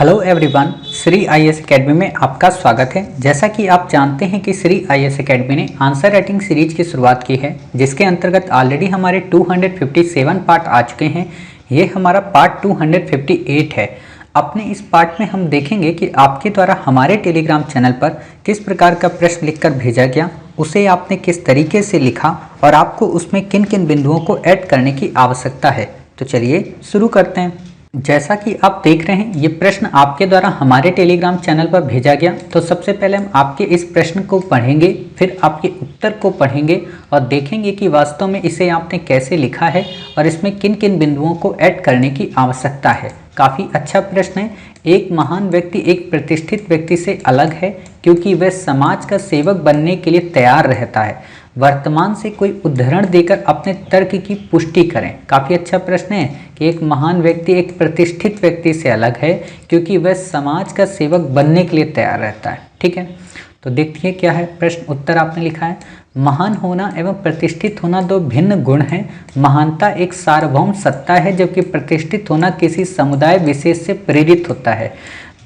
Hello everyone, Shri IAS academy में आपका स्वागत है। जैसा कि आप जानते हैं कि श्री आईएएस एकेडमी ने आंसर राइटिंग सीरीज की शुरुआत की है, जिसके अंतर्गत ऑलरेडी हमारे 257 पार्ट आ चुके हैं। ये हमारा पार्ट 258 है। अपने इस पार्ट में हम देखेंगे कि आपके द्वारा हमारे टेलीग्राम चैनल पर किस प्रकार का प्रश्न लिखकर भेजा गया, उसे आपने किस तरीके से लिखा और आपको उसमें किन किन बिंदुओं को ऐड करने की आवश्यकता है। तो चलिए शुरू करते हैं। जैसा कि आप देख रहे हैं, ये प्रश्न आपके द्वारा हमारे टेलीग्राम चैनल पर भेजा गया। तो सबसे पहले हम आपके इस प्रश्न को पढ़ेंगे, फिर आपके उत्तर को पढ़ेंगे और देखेंगे कि वास्तव में इसे आपने कैसे लिखा है और इसमें किन किन बिंदुओं को ऐड करने की आवश्यकता है। काफ़ी अच्छा प्रश्न है। एक महान व्यक्ति एक प्रतिष्ठित व्यक्ति से अलग है क्योंकि वह समाज का सेवक बनने के लिए तैयार रहता है। वर्तमान से कोई उदाहरण देकर अपने तर्क की पुष्टि करें। काफ़ी अच्छा प्रश्न है कि एक महान व्यक्ति एक प्रतिष्ठित व्यक्ति से अलग है क्योंकि वह समाज का सेवक बनने के लिए तैयार रहता है। ठीक है, तो देखिए क्या है प्रश्न उत्तर आपने लिखा है। महान होना एवं प्रतिष्ठित होना दो भिन्न गुण हैं। महानता एक सार्वभौम सत्ता है, जबकि प्रतिष्ठित होना किसी समुदाय विशेष से प्रेरित होता है।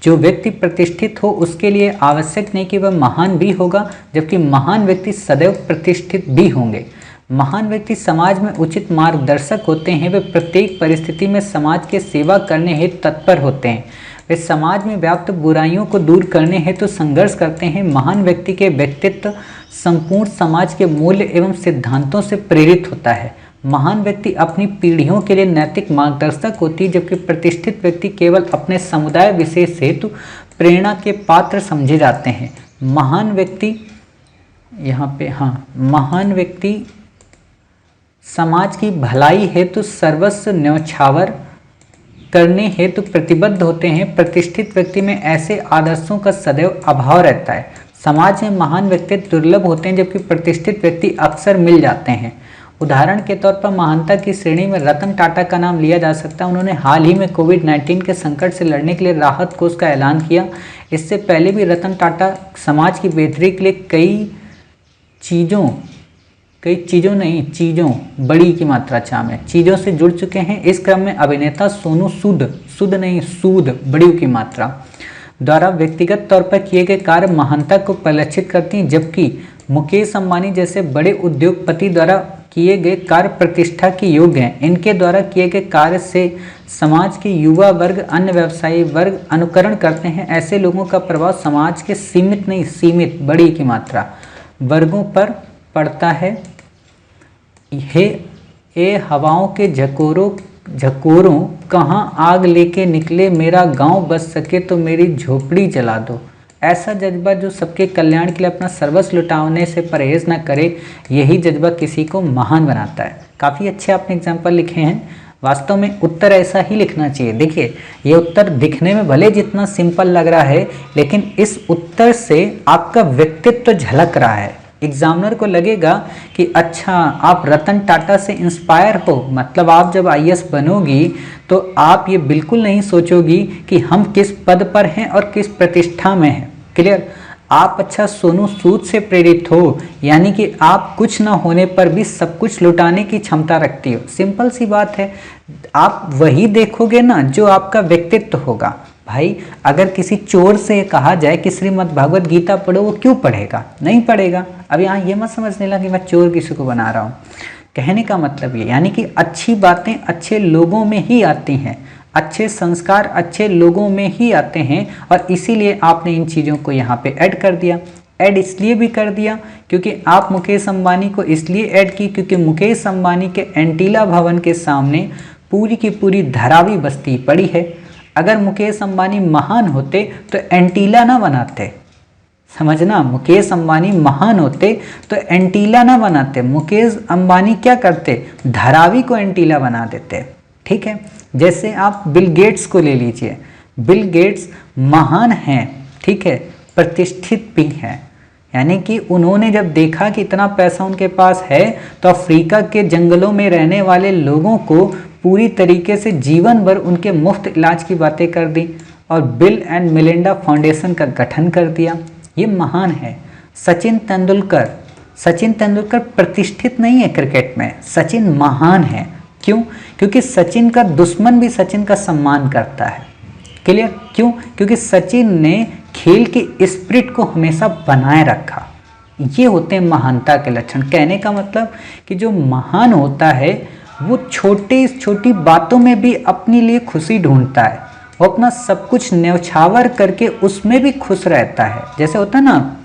जो व्यक्ति प्रतिष्ठित हो उसके लिए आवश्यक नहीं कि वह महान भी होगा, जबकि महान व्यक्ति सदैव प्रतिष्ठित भी होंगे। महान व्यक्ति समाज में उचित मार्गदर्शक होते हैं। वे प्रत्येक परिस्थिति में समाज के सेवा करने हेतु तत्पर होते हैं। वे समाज में व्याप्त बुराइयों को दूर करने हेतु संघर्ष करते हैं। महान व्यक्ति के व्यक्तित्व संपूर्ण समाज के मूल्य एवं सिद्धांतों से प्रेरित होता है। महान व्यक्ति अपनी पीढ़ियों के लिए नैतिक मार्गदर्शक होती है, जबकि प्रतिष्ठित व्यक्ति केवल अपने समुदाय विशेष हेतु प्रेरणा के पात्र समझे जाते हैं। महान व्यक्ति महान व्यक्ति समाज की भलाई हेतु सर्वस्व न्यौछावर करने हेतु प्रतिबद्ध होते हैं। प्रतिष्ठित व्यक्ति में ऐसे आदर्शों का सदैव अभाव रहता है। समाज में महान व्यक्ति दुर्लभ होते हैं, जबकि प्रतिष्ठित व्यक्ति अक्सर मिल जाते हैं। उदाहरण के तौर पर महानता की श्रेणी में रतन टाटा का नाम लिया जा सकता है। उन्होंने हाल ही में कोविड-19 के संकट से लड़ने के लिए राहत कोष का ऐलान किया। इससे पहले भी रतन टाटा समाज की बेहतरी के लिए चीज़ों बड़ी की मात्रा में चीज़ों से जुड़ चुके हैं। इस क्रम में अभिनेता सोनू सूद बड़ी की मात्रा द्वारा व्यक्तिगत तौर पर किए गए कार्य महानता को परिलक्षित करती हैं, जबकि मुकेश अंबानी जैसे बड़े उद्योगपति द्वारा किए गए कार्य प्रतिष्ठा के योग्य हैं। इनके द्वारा किए गए कार्य से समाज के युवा वर्ग, अन्य व्यवसायी वर्ग अनुकरण करते हैं। ऐसे लोगों का प्रभाव समाज के सीमित बड़ी की मात्रा वर्गों पर पड़ता है। हे हवाओं के झकोरों कहाँ आग लेके निकले, मेरा गांव बच सके तो मेरी झोपड़ी जला दो। ऐसा जज्बा जो सबके कल्याण के लिए अपना सर्वस्व लुटाने से परहेज न करे, यही जज्बा किसी को महान बनाता है। काफ़ी अच्छे आपने एग्जाम्पल लिखे हैं। वास्तव में उत्तर ऐसा ही लिखना चाहिए। देखिए, ये उत्तर दिखने में भले जितना सिंपल लग रहा है, लेकिन इस उत्तर से आपका व्यक्तित्व झलक रहा है। एग्जामिनर को लगेगा कि अच्छा, आप रतन टाटा से इंस्पायर हो, मतलब आप जब आईएएस बनोगी तो आप ये बिल्कुल नहीं सोचोगी कि हम किस पद पर हैं और किस प्रतिष्ठा में हैं। क्लियर? आप अच्छा सोनू सूद से प्रेरित हो, यानी कि आप कुछ ना होने पर भी सब कुछ लुटाने की क्षमता रखती हो। सिंपल सी बात है। आप वही देखोगे ना जो आपका व्यक्तित्व होगा। भाई, अगर किसी चोर से कहा जाए कि श्रीमद् भागवत गीता पढ़ो, वो क्यों पढ़ेगा? नहीं पढ़ेगा। अब यहाँ ये मत समझने लगा कि मैं चोर किसी को बना रहा हूँ। कहने का मतलब ये, यानी कि अच्छी बातें अच्छे लोगों में ही आती हैं, अच्छे संस्कार अच्छे लोगों में ही आते हैं, और इसीलिए आपने इन चीज़ों को यहाँ पे ऐड कर दिया। ऐड इसलिए भी कर दिया क्योंकि आप मुकेश अंबानी को इसलिए ऐड की क्योंकि मुकेश अंबानी के एंटीला भवन के सामने पूरी की पूरी धारावी बस्ती पड़ी है। अगर मुकेश अंबानी महान होते तो एंटीला ना बनाते। समझना, मुकेश अंबानी महान होते तो एंटीला ना बनाते। मुकेश अंबानी क्या करते? धारावी को एंटीला बना देते। ठीक है, जैसे आप बिल गेट्स को ले लीजिए। बिल गेट्स महान हैं, ठीक है, प्रतिष्ठित भी हैं। यानी कि उन्होंने जब देखा कि इतना पैसा उनके पास है तो अफ्रीका के जंगलों में रहने वाले लोगों को पूरी तरीके से जीवन भर उनके मुफ्त इलाज की बातें कर दी और बिल एंड मेलिंडा फाउंडेशन का गठन कर दिया। ये महान है। सचिन तेंदुलकर प्रतिष्ठित नहीं है क्रिकेट में। सचिन महान है। क्यों? क्योंकि सचिन का दुश्मन भी सचिन का सम्मान करता है। क्लियर? क्यों? क्योंकि सचिन ने खेल के स्पिरिट को हमेशा बनाए रखा। ये होते हैं महानता के लक्षण। कहने का मतलब कि जो महान होता है वो छोटी बातों में भी अपने लिए खुशी ढूंढता है, वो अपना सब कुछ न्यौछावर करके उसमें भी खुश रहता है। जैसे होता है ना,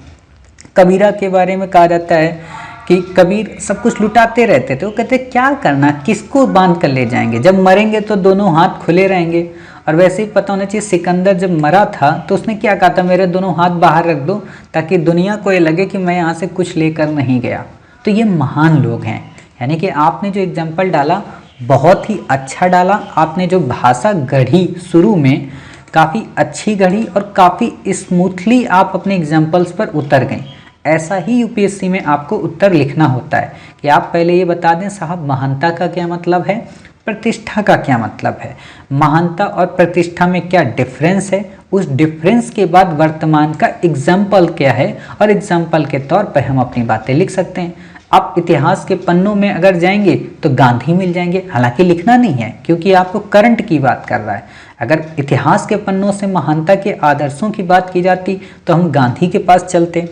कबीरा के बारे में कहा जाता है कि कबीर सब कुछ लुटाते रहते थे। वो कहते क्या करना, किसको बांध कर ले जाएंगे, जब मरेंगे तो दोनों हाथ खुले रहेंगे। और वैसे ही पता होना चाहिए, सिकंदर जब मरा था तो उसने क्या कहा था, मेरे दोनों हाथ बाहर रख दो ताकि दुनिया को ये लगे कि मैं यहाँ से कुछ लेकर नहीं गया। तो ये महान लोग हैं। यानी कि आपने जो एग्जाम्पल डाला बहुत ही अच्छा डाला। आपने जो भाषा गढ़ी शुरू में काफ़ी अच्छी गढ़ी और काफ़ी स्मूथली आप अपने एग्जाम्पल्स पर उतर गए। ऐसा ही यूपीएससी में आपको उत्तर लिखना होता है कि आप पहले ये बता दें साहब महानता का क्या मतलब है, प्रतिष्ठा का क्या मतलब है, महानता और प्रतिष्ठा में क्या डिफरेंस है, उस डिफरेंस के बाद वर्तमान का एग्जाम्पल क्या है, और एग्जाम्पल के तौर पर हम अपनी बातें लिख सकते हैं। आप इतिहास के पन्नों में अगर जाएंगे तो गांधी मिल जाएंगे, हालांकि लिखना नहीं है क्योंकि आपको करंट की बात कर रहा है। अगर इतिहास के पन्नों से महानता के आदर्शों की बात की जाती तो हम गांधी के पास चलते,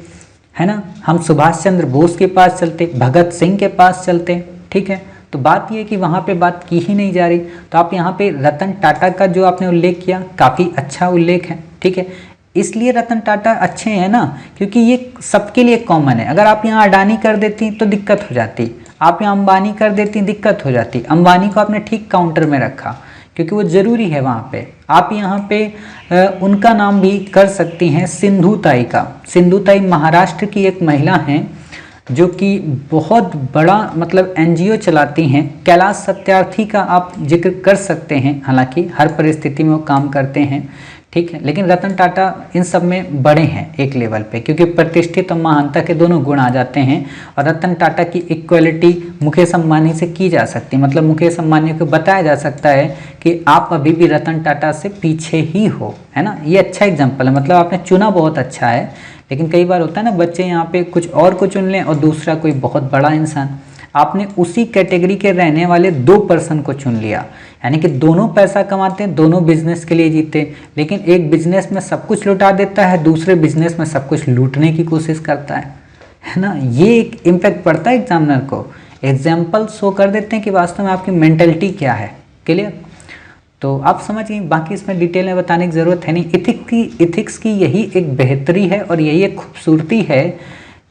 है ना, हम सुभाष चंद्र बोस के पास चलते, भगत सिंह के पास चलते। ठीक है, तो बात यह कि वहाँ पे बात की ही नहीं जा रही। तो आप यहाँ पे रतन टाटा का जो आपने उल्लेख किया काफ़ी अच्छा उल्लेख है। ठीक है, इसलिए रतन टाटा अच्छे हैं ना क्योंकि ये सबके लिए कॉमन है। अगर आप यहाँ अडानी कर देती तो दिक्कत हो जाती, आप यहाँ अंबानी कर देती दिक्कत हो जाती। अंबानी को आपने ठीक काउंटर में रखा क्योंकि वो ज़रूरी है वहाँ पे। आप यहाँ पे उनका नाम भी कर सकती हैं, सिंधु ताई का। सिंधु ताई महाराष्ट्र की एक महिला हैं जो कि बहुत बड़ा मतलब एनजीओ चलाती हैं। कैलाश सत्यार्थी का आप जिक्र कर सकते हैं, हालांकि हर परिस्थिति में वो काम करते हैं। ठीक है, लेकिन रतन टाटा इन सब में बड़े हैं एक लेवल पे क्योंकि प्रतिष्ठित और महानता के दोनों गुण आ जाते हैं। और रतन टाटा की इक्वलिटी मुकेश अंबानी से की जा सकती है। मतलब मुकेश अंबानी को बताया जा सकता है कि आप अभी भी रतन टाटा से पीछे ही हो, है ना। ये अच्छा एग्जाम्पल है, मतलब आपने चुना बहुत अच्छा है। लेकिन कई बार होता है ना बच्चे यहाँ पे कुछ और को चुन लें और दूसरा कोई बहुत बड़ा इंसान। आपने उसी कैटेगरी के रहने वाले 2 पर्सन को चुन लिया, यानी कि दोनों पैसा कमाते हैं, दोनों बिजनेस के लिए जीते, लेकिन एक बिजनेस में सब कुछ लुटा देता है, दूसरे बिजनेस में सब कुछ लूटने की कोशिश करता है ना। ये एक इम्पैक्ट पड़ता है एग्जामिनर को। एग्जाम्पल शो कर देते हैं कि वास्तव में आपकी मेंटलिटी क्या है। क्लियर? तो आप समझ गए, बाकी इसमें डिटेल में बताने की ज़रूरत है नहीं। इथिक्स की यही एक बेहतरी है और यही एक खूबसूरती है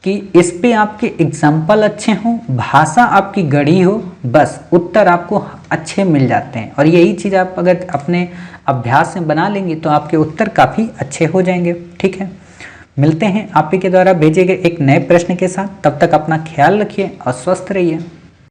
कि इस पे आपके एग्जाम्पल अच्छे हों, भाषा आपकी गढ़ी हो, बस उत्तर आपको अच्छे मिल जाते हैं। और यही चीज़ आप अगर अपने अभ्यास में बना लेंगे तो आपके उत्तर काफ़ी अच्छे हो जाएंगे। ठीक है, मिलते हैं आप ही के द्वारा भेजे गए एक नए प्रश्न के साथ। तब तक अपना ख्याल रखिए और स्वस्थ रहिए।